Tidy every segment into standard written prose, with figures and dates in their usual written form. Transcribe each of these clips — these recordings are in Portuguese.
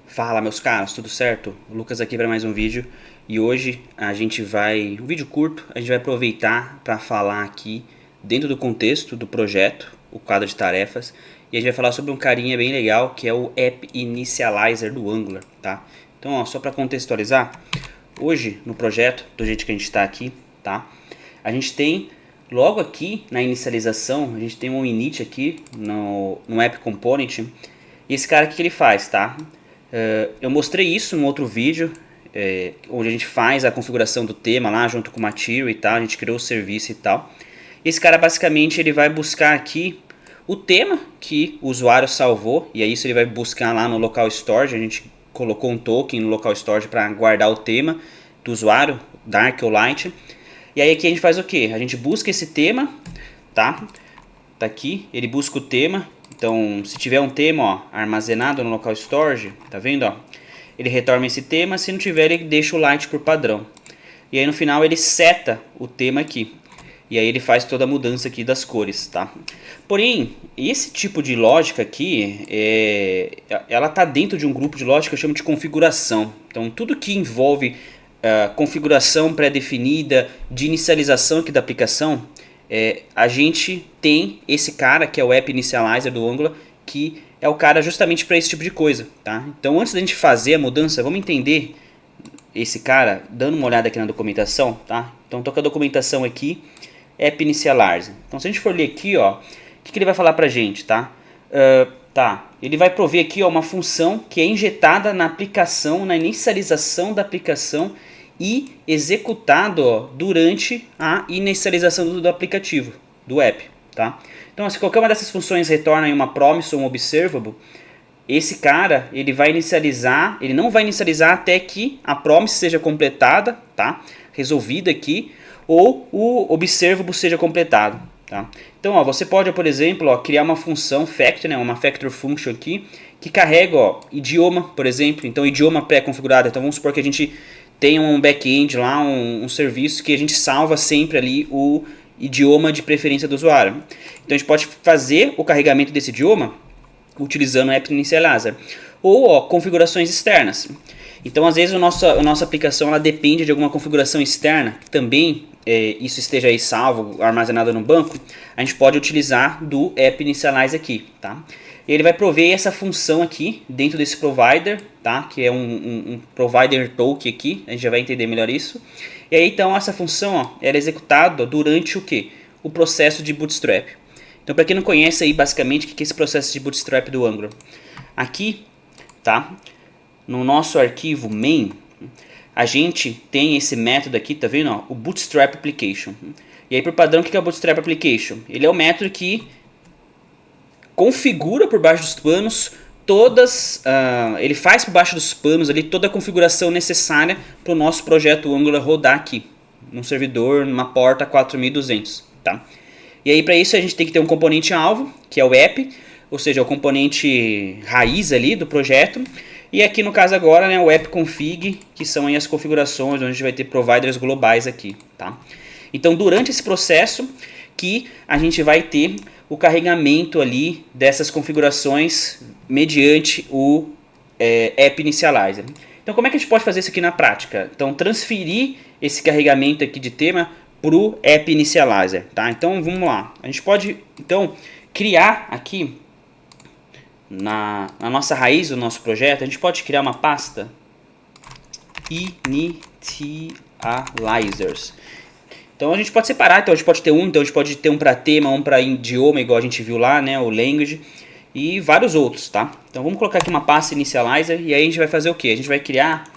Fala meus caros, tudo certo? O Lucas aqui para mais um vídeo e hoje a gente vai, um vídeo curto, a gente vai aproveitar para falar aqui dentro do contexto do projeto, o quadro de tarefas, e a gente vai falar sobre um carinha bem legal que é o App Initializer do Angular, tá? Então, ó, só para contextualizar, hoje no projeto, do jeito que a gente está aqui, tá? A gente tem logo aqui na inicialização, a gente tem um init aqui no App Component. E esse cara, o que ele faz, tá? Eu mostrei isso em outro vídeo, onde a gente faz a configuração do tema lá junto com o Material e tal, a gente criou o serviço e tal. Esse cara basicamente ele vai buscar aqui o tema que o usuário salvou, e é isso ele vai buscar lá no local storage. A gente colocou um token no local storage para guardar o tema do usuário, dark ou light. E aí aqui a gente faz o que? A gente busca esse tema, tá? Tá aqui, ele busca o tema. Então, se tiver um tema, ó, armazenado no local storage, tá vendo, ó? Ele retorna esse tema, se não tiver ele deixa o light por padrão. E aí no final ele seta o tema aqui. E aí ele faz toda a mudança aqui das cores, tá? Porém, esse tipo de lógica aqui, ela tá dentro de um grupo de lógica que eu chamo de configuração. Então, tudo que envolve configuração pré-definida, de inicialização aqui da aplicação, a gente tem esse cara que é o App Initializer do Angular, que é o cara justamente para esse tipo de coisa, tá? Então, antes da gente fazer a mudança, vamos entender esse cara dando uma olhada aqui na documentação, tá? Então, tô com a documentação aqui, App Initializer. Então, se a gente for ler aqui, ó, o que ele vai falar pra gente, tá? Ele vai prover aqui, ó, uma função que é injetada na aplicação, na inicialização da aplicação e executado, ó, durante a inicialização do aplicativo, do app, tá? Então, se qualquer uma dessas funções retorna em uma promise ou um observable, esse cara, ele vai inicializar, ele não vai inicializar até que a promise seja completada, tá? Resolvida aqui, ou o observable seja completado, tá? Então, ó, você pode, por exemplo, ó, criar uma função factor, né, uma factor function aqui, que carrega, ó, idioma, por exemplo. Então, idioma pré-configurado. Então, vamos supor que a gente tem um back-end lá, um serviço que a gente salva sempre ali o idioma de preferência do usuário. Então, a gente pode fazer o carregamento desse idioma utilizando o App Initializer. Ou, ó, configurações externas. Então, às vezes, a nossa aplicação ela depende de alguma configuração externa, também isso esteja aí salvo, armazenado no banco, a gente pode utilizar do App Initialize aqui, tá? E ele vai prover essa função aqui dentro desse provider, tá? Que é um provider token aqui, a gente já vai entender melhor isso. E aí então essa função, ó, ela é executada durante o que? O processo de bootstrap. Então, para quem não conhece aí basicamente o que é esse processo de bootstrap do Angular, aqui, tá? No nosso arquivo main, a gente tem esse método aqui, tá vendo? Ó, o Bootstrap Application. E aí, por padrão, o que é o Bootstrap Application? Ele é o método que configura por baixo dos panos todas... ele faz por baixo dos panos ali toda a configuração necessária para o nosso projeto Angular rodar aqui, num servidor, numa porta 4200, tá? E aí, para isso, a gente tem que ter um componente alvo, que é o app, ou seja, o componente raiz ali do projeto. E aqui no caso agora, né, o app config, que são aí as configurações, onde a gente vai ter providers globais aqui, tá? Então, durante esse processo que a gente vai ter o carregamento ali dessas configurações mediante o App Initializer. Então, como é que a gente pode fazer isso aqui na prática? Então, transferir esse carregamento aqui de tema para o App Initializer, tá? Então, vamos lá. A gente pode, então, criar aqui na nossa raiz do nosso projeto, a gente pode criar uma pasta Initializers. Então a gente pode separar, então a gente pode ter então a gente pode ter um para tema, um para idioma, igual a gente viu lá, né, o language, e vários outros, tá? Então vamos colocar aqui uma pasta Initializer, e aí a gente vai fazer o que? A gente vai criar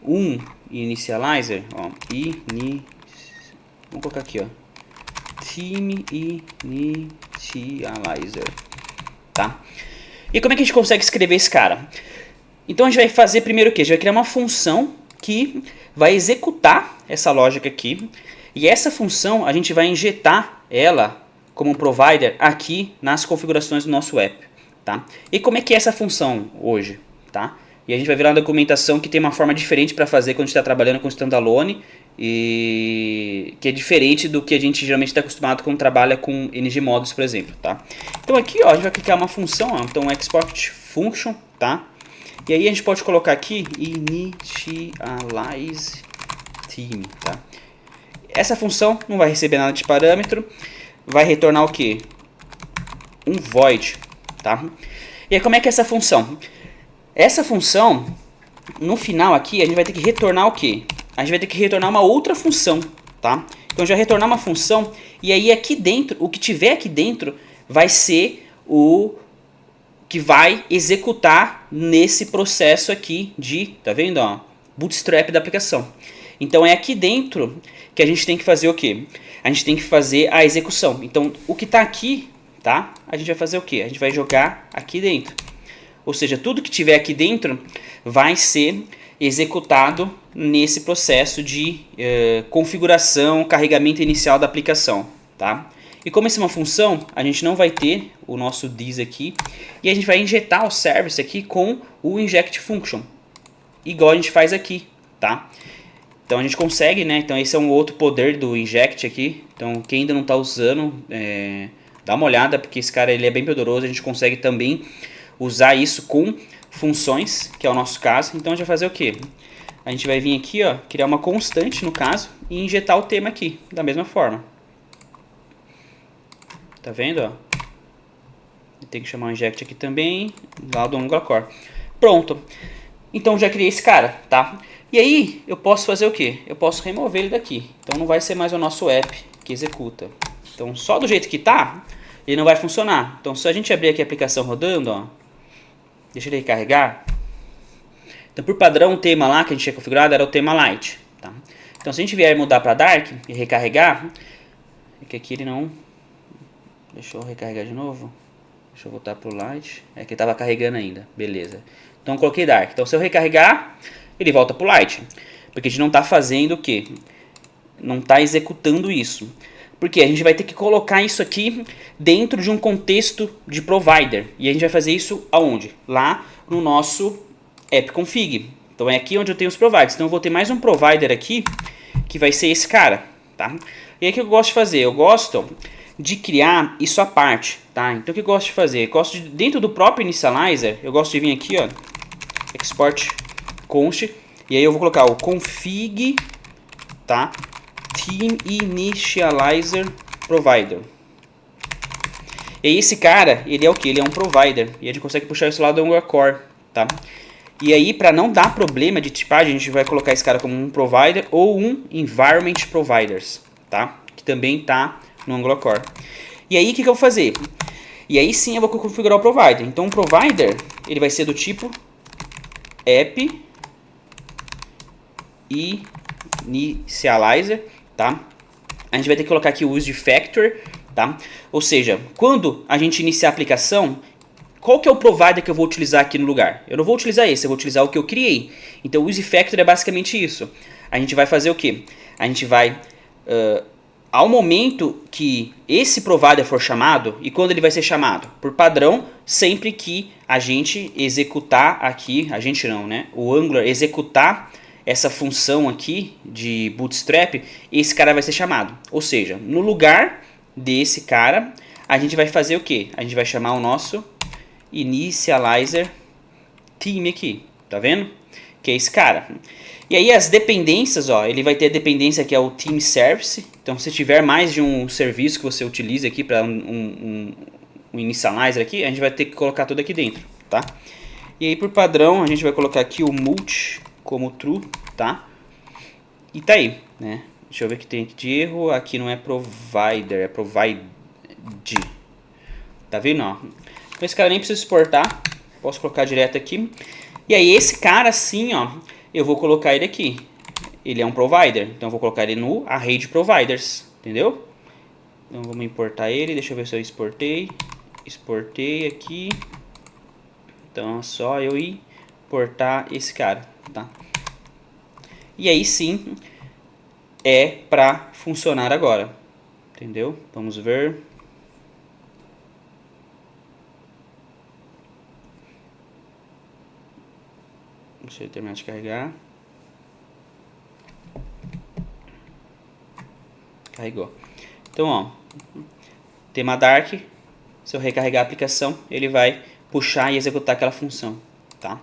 um Initializer, ó, vamos colocar aqui, ó, Theme Initializer, tá? E como é que a gente consegue escrever esse cara? Então a gente vai fazer primeiro o quê? A gente vai criar uma função que vai executar essa lógica aqui. E essa função a gente vai injetar ela como um provider aqui nas configurações do nosso app, tá? E como é que é essa função hoje, tá? E a gente vai ver lá na documentação que tem uma forma diferente para fazer quando a gente está trabalhando com standalone, e que é diferente do que a gente geralmente está acostumado quando trabalha com ngModules, por exemplo, tá? Então aqui, ó, a gente vai clicar uma função, ó, então export function, tá? E aí a gente pode colocar aqui initialize theme, tá? Essa função não vai receber nada de parâmetro, vai retornar o que? Um void, tá? E aí como é que é essa função? Essa função, no final aqui, a gente vai ter que retornar o que? A gente vai ter que retornar uma outra função, tá? Então já retornar uma função e aí aqui dentro, o que tiver aqui dentro vai ser o que vai executar nesse processo aqui de, tá vendo, ó, bootstrap da aplicação. Então é aqui dentro que a gente tem que fazer o quê? A gente tem que fazer a execução. Então o que está aqui, tá? A gente vai fazer o quê? A gente vai jogar aqui dentro. Ou seja, tudo que tiver aqui dentro vai ser executado nesse processo de configuração, carregamento inicial da aplicação, tá? E como isso é uma função, a gente não vai ter o nosso this aqui e a gente vai injetar o service aqui com o inject function, igual a gente faz aqui, tá? Então a gente consegue, né? Então esse é um outro poder do inject aqui. Então quem ainda não está usando, dá uma olhada, porque esse cara ele é bem poderoso. A gente consegue também usar isso com funções, que é o nosso caso. Então a gente vai fazer o que? A gente vai vir aqui, ó, criar uma constante no caso e injetar o tema aqui, da mesma forma. Tá vendo, ó? Tem que chamar o inject aqui também, lá do Angular Core. Pronto. Então já criei esse cara, tá? E aí eu posso fazer o que? Eu posso remover ele daqui. Então não vai ser mais o nosso app que executa. Então só do jeito que tá, ele não vai funcionar. Então se a gente abrir aqui a aplicação rodando, ó, deixa ele recarregar. Então por padrão o tema lá que a gente tinha configurado era o tema light, tá? Então se a gente vier mudar para dark e recarregar, é que aqui ele não... Deixa eu recarregar de novo. Deixa eu voltar pro light. É que estava carregando ainda. Beleza. Então eu coloquei dark. Então se eu recarregar, ele volta pro light. Porque a gente não está fazendo o quê? Não está executando isso. Porque a gente vai ter que colocar isso aqui dentro de um contexto de provider. E a gente vai fazer isso aonde? Lá no nosso app config. Então é aqui onde eu tenho os providers. Então eu vou ter mais um provider aqui, que vai ser esse cara, tá? E aí o que eu gosto de fazer? Eu gosto de criar isso à parte, tá? Então o que eu gosto de fazer? Eu gosto de, dentro do próprio initializer, eu gosto de vir aqui, ó, export const, e aí eu vou colocar o config, tá? Theme initializer provider. E aí esse cara, ele é o que? Ele é um provider, e a gente consegue puxar isso lá do Angular Core, tá? E aí, para não dar problema de tipagem, a gente vai colocar esse cara como um provider ou um environment providers, tá? Que também tá no Angular Core. E aí o que eu vou fazer? E aí sim eu vou configurar o provider. Então o provider ele vai ser do tipo app initializer, tá? A gente vai ter que colocar aqui o use factor, tá? Ou seja, quando a gente iniciar a aplicação, qual que é o provider que eu vou utilizar aqui no lugar? Eu não vou utilizar esse, eu vou utilizar o que eu criei. Então o use factor é basicamente isso. A gente vai fazer o quê? A gente vai ao momento que esse provider for chamado, e quando ele vai ser chamado? Por padrão, sempre que a gente executar aqui, a gente não, né? O Angular executar essa função aqui de bootstrap, esse cara vai ser chamado. Ou seja, no lugar desse cara, a gente vai fazer o quê? A gente vai chamar o nosso initializer theme aqui, tá vendo? Que é esse cara. E aí as dependências, ó, ele vai ter a dependência que é o theme service. Então se tiver mais de um serviço que você utiliza aqui para um initializer aqui, a gente vai ter que colocar tudo aqui dentro, tá? E aí por padrão a gente vai colocar aqui o multi como true, tá? E tá aí, né? Deixa eu ver o que tem aqui de erro. Aqui não é provider, é provide. Tá vendo, ó? Então esse cara nem precisa exportar. Posso colocar direto aqui. E aí esse cara assim, ó, eu vou colocar ele aqui. Ele é um provider, então eu vou colocar ele no array de providers, entendeu? Então vamos importar ele, deixa eu ver se eu exportei. Exportei aqui. Então é só eu importar esse cara, tá? E aí sim é pra funcionar agora, entendeu? Vamos ver. Deixa eu terminar de carregar. Carregou. Então, ó, tema dark, se eu recarregar a aplicação, ele vai puxar e executar aquela função, tá?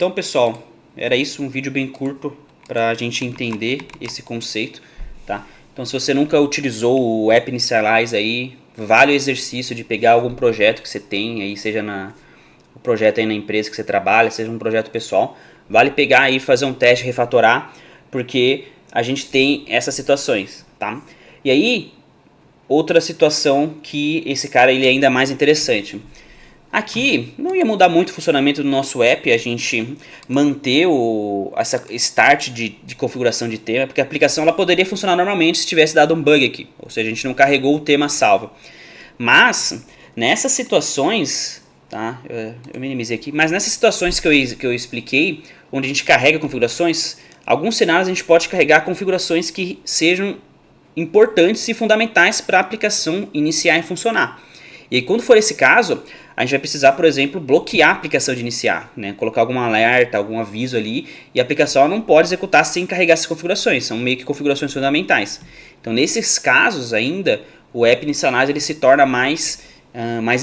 Então, pessoal, era isso, um vídeo bem curto para a gente entender esse conceito, tá? Então, se você nunca utilizou o App Initialize aí, vale o exercício de pegar algum projeto que você tem aí, seja o projeto aí na empresa que você trabalha, seja um projeto pessoal, vale pegar aí, fazer um teste, refatorar, porque a gente tem essas situações, tá? E aí, outra situação que esse cara ele é ainda mais interessante. Aqui não ia mudar muito o funcionamento do nosso app, a gente manter essa start de configuração de tema, porque a aplicação ela poderia funcionar normalmente se tivesse dado um bug aqui, ou seja, a gente não carregou o tema salvo. Mas nessas situações, tá? Eu minimizei aqui, mas nessas situações que eu expliquei, onde a gente carrega configurações, alguns cenários a gente pode carregar configurações que sejam importantes e fundamentais para a aplicação iniciar e funcionar. E aí, quando for esse caso, a gente vai precisar, por exemplo, bloquear a aplicação de iniciar, né? Colocar algum alerta, algum aviso ali, e a aplicação não pode executar sem carregar essas configurações, são meio que configurações fundamentais. Então, nesses casos ainda, o App Initialize ele se torna mais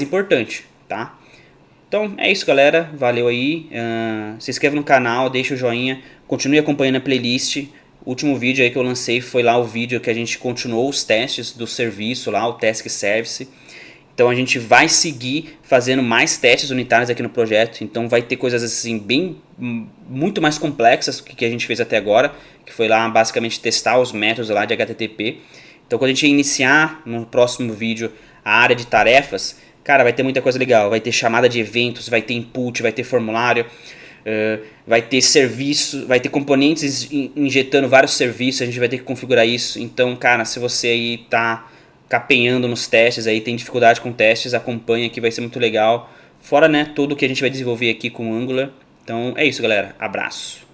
importante, tá? Então, é isso, galera, valeu aí, se inscreva no canal, deixa o joinha, continue acompanhando a playlist. O último vídeo aí que eu lancei foi lá o vídeo que a gente continuou os testes do serviço lá, o Task Service. Então a gente vai seguir fazendo mais testes unitários aqui no projeto. Então vai ter coisas assim muito mais complexas do que a gente fez até agora, que foi lá basicamente testar os métodos lá de HTTP. Então quando a gente iniciar no próximo vídeo a área de tarefas, cara, vai ter muita coisa legal. Vai ter chamada de eventos, vai ter input, vai ter formulário, vai ter serviço, vai ter componentes injetando vários serviços, a gente vai ter que configurar isso. Então, cara, se você aí tá capenhando nos testes, aí tem dificuldade com testes, acompanha que vai ser muito legal. Fora, né, tudo que a gente vai desenvolver aqui com o Angular. Então é isso, galera. Abraço.